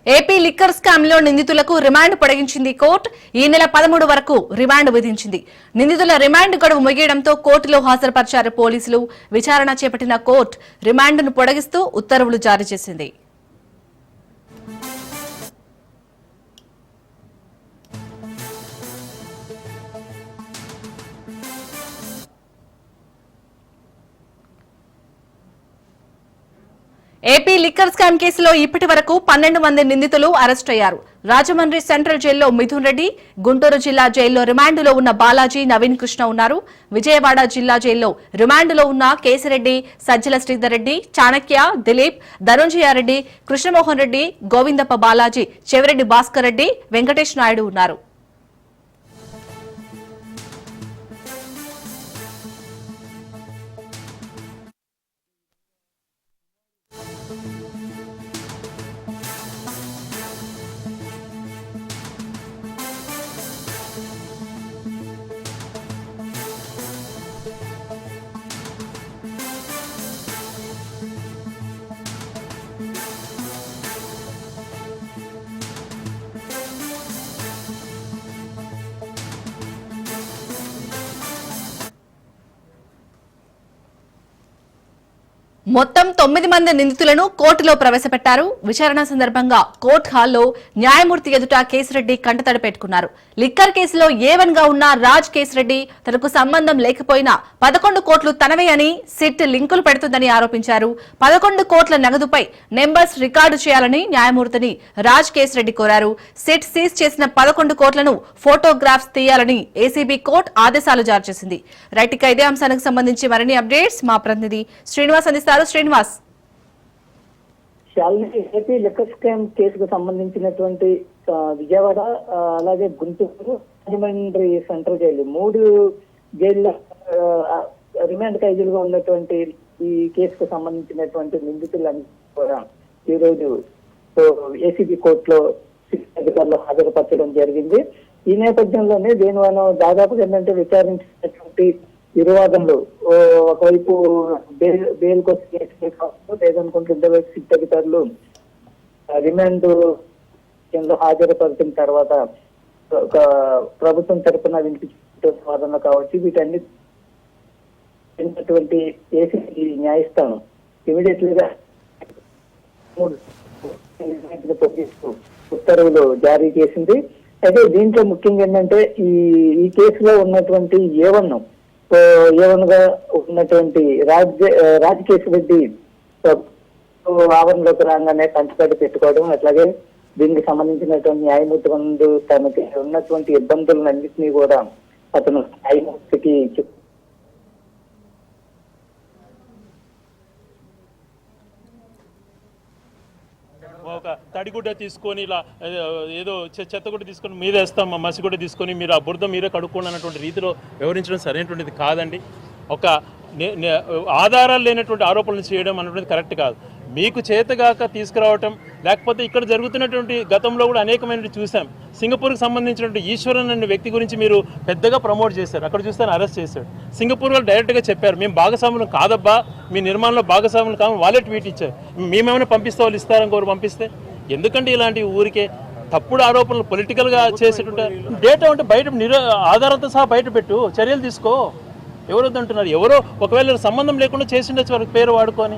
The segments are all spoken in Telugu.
ఏపీ లిక్కర్ స్కామ్ లో నిందితులకు రిమాండ్ పొడిగించింది కోర్టు. ఈ నెల 13 వరకు రిమాండ్ విధించింది. నిందితుల రిమాండ్ గడువు ముగియడంతో కోర్టులో హాజరుపరిచారు పోలీసులు. విచారణ చేపట్టిన కోర్టు రిమాండ్ను పొడిగిస్తూ ఉత్తర్వులు జారీ చేసింది. ఏపీ లిక్కర్ స్కామ్ కేసులో ఇప్పటి వరకు 12 మంది నిందితులు అరెస్ట్ అయ్యారు. రాజమండ్రి సెంట్రల్ జైల్లో మిథున్ రెడ్డి, గుంటూరు జిల్లా జైల్లో రిమాండ్లో ఉన్న బాలాజీ, నవీన్ కృష్ణ ఉన్నారు. విజయవాడ జిల్లా జైల్లో రిమాండ్లో ఉన్న కేశిరెడ్డి, సజ్జల శ్రీధర్ రెడ్డి, చాణక్య, దిలీప్, ధనుంజయారెడ్డి, కృష్ణమోహన్ రెడ్డి, గోవిందప్ప బాలాజీ, చెవిరెడ్డి భాస్కర్ రెడ్డి, వెంకటేష్ నాయుడు ఉన్నారు. మొత్తం 9 మంది నిందితులను కోర్టులో ప్రవేశపెట్టారు. విచారణ సందర్భంగా కోర్టు హాల్లో న్యాయమూర్తి ఎదుట కేశిరెడ్డి కంటతడి పెట్టుకున్నారు. లిక్కర్ కేసులో A1 గా ఉన్న రాజ్ కేశిరెడ్డి తనకు సంబంధం లేకపోయినా 11 కోట్లు తనవే అని సిట్ లింకులు పెడుతుందని ఆరోపించారు. 11 కోట్ల నగదుపై నెంబర్స్ రికార్డు చేయాలని న్యాయమూర్తిని రాజ్ కేశిరెడ్డి కోరారు. సిట్ సీజ్ చేసిన 11 కోట్లను ఫోటోగ్రాఫ్స్ తీయాలని ఏసీబీ కోర్టు ఆదేశాలు జారీ చేసింది. రైట్, ఇక ఇదే అంశానికి సంబంధించి మరిన్ని అప్డేట్స్ మా ప్రతినిధి శ్రీనివాస్ అందిస్తారు. శ్రీనివాస్, ఏపీ లిక్కర్ స్కామ్ కేసుకు సంబంధించినటువంటి విజయవాడ, అలాగే గుంటూరు, రాజమండ్రి సెంట్రల్ జైలు 3 జైళ్ళ రిమాండ్ ఖైదీలుగా ఉన్నటువంటి ఈ కేసుకు సంబంధించినటువంటి నిందితులన్నీ కూడా ఈ రోజు ఏసీబీ కోర్టులో అధికారులు హాజరుపరచడం జరిగింది. ఈ నేపథ్యంలోనే దీనివల్ల దాదాపుగా ఏంటంటే విచారించినటువంటి ఇరువాదనలు ఒకవైపు బెయిల్ కోసం లేదనుకుంటే ఇద్దరు సిట్ అధికారులు రిమాండ్ కేంద్రంలో హాజరుపరిచిన తర్వాత ఒక ప్రభుత్వం తరఫున వినిపించిన వాదనలు కావచ్చు, వీటన్నిటి ఏసీబీ న్యాయస్థానం ఇమీడియట్లీగా ఉత్తర్వులు జారీ చేసింది. అయితే దీంట్లో ముఖ్యంగా ఏంటంటే ఈ కేసులో ఉన్నటువంటి A1 గా ఉన్నటువంటి రాజ్ కేశిరెడ్డి ఆవరణలోకి రాగానే కంటతడి పెట్టుకోవడం, అట్లాగే దీనికి సంబంధించినటువంటి న్యాయమూర్తి ముందు తనకి ఉన్నటువంటి ఇబ్బందులన్నింటినీ కూడా అతను న్యాయమూర్తికి ఒక తడిగుడ్డ తీసుకొని ఇలా ఏదో చెత్తగుడ్డ తీసుకొని మీద వేస్తాం, మసిగుడ్డ తీసుకొని మీరు ఆ బురద మీరే కడుక్కోండి అన్నటువంటి రీతిలో వివరించడం సరైనటువంటిది కాదండి. ఒక ఆధారాలు లేనటువంటి ఆరోపణలు చేయడం అన్నటువంటిది కరెక్ట్ కాదు. మీకు చేతగాక తీసుకురావటం, లేకపోతే ఇక్కడ జరుగుతున్నటువంటి గతంలో కూడా అనేకమైనవి చూసాం. సింగపూర్కి సంబంధించినటువంటి ఈశ్వరన్ అనే వ్యక్తి గురించి మీరు పెద్దగా ప్రమోట్ చేశారు, అక్కడ చూస్తే అరెస్ట్ చేశాడు. సింగపూర్ వాళ్ళు డైరెక్ట్గా చెప్పారు, మేము భాగస్వాములు కాదబ్బా, మీ నిర్మాణంలో భాగస్వాములు కాదు, వాళ్ళే ట్వీట్ ఇచ్చారు. మేమేమైనా పంపిస్తే వాళ్ళు ఇస్తారని కోరు పంపిస్తే ఎందుకంటే ఇలాంటి ఊరికే తప్పుడు ఆరోపణలు పొలిటికల్గా చేసేటువంటి డేటా ఉంటే బయట ఆధారంతో సహా బయట పెట్టు, చర్యలు తీసుకో. ఎవరు వద్దంటున్నారు? ఎవరో ఒకవేళ సంబంధం లేకుండా చేసిండొచ్చు వారికి పేరు వాడుకొని.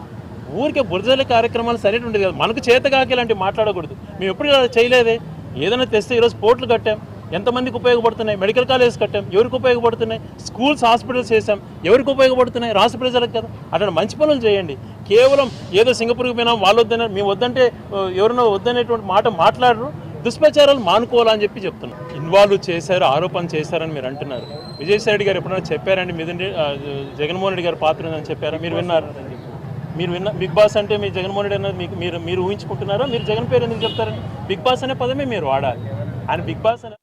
ఊరికే బురదల కార్యక్రమాలు సరైనటువంటి కదా, మనకు చేతగాకి ఇలాంటివి మాట్లాడకూడదు. మేము ఎప్పుడు ఇలా చేయలేదే. ఏదైనా తెస్తే ఈరోజు పోర్టులు కట్టాం, ఎంతమందికి ఉపయోగపడుతున్నాయి? మెడికల్ కాలేజ్ కట్టాం, ఎవరికి ఉపయోగపడుతున్నాయి? స్కూల్స్, హాస్పిటల్స్ చేసాం, ఎవరికి ఉపయోగపడుతున్నాయి? రాష్ట్ర ప్రజలకు కదా. అట్లా మంచి పనులు చేయండి. కేవలం ఏదో సింగపూర్కి పోయినాం, వాళ్ళు వద్దన్నారు, మేము వద్దంటే ఎవరినో వద్దనేటువంటి మాట మాట్లాడరు. దుష్ప్రచారాలు మానుకోవాలని చెప్పి చెప్తున్నాం. ఇన్వాల్వ్ చేశారు, ఆరోపణ చేశారని మీరు అంటున్నారు. విజయసాయి రెడ్డి గారు ఎప్పుడైనా చెప్పారండి జగన్మోహన్ రెడ్డి గారి పాత్ర ఉందని చెప్పారా? మీరు విన్నారు? బిగ్ బాస్ అంటే మీ జగన్మోహన్ రెడ్డి అన్నది మీరు ఊహించుకుంటున్నారా? మీరు జగన్ పేరు ఎందుకు చెప్తారని? బిగ్ బాస్ అనే పదమే మీరు వాడాలి. ఆయన బిగ్ బాస్ అనే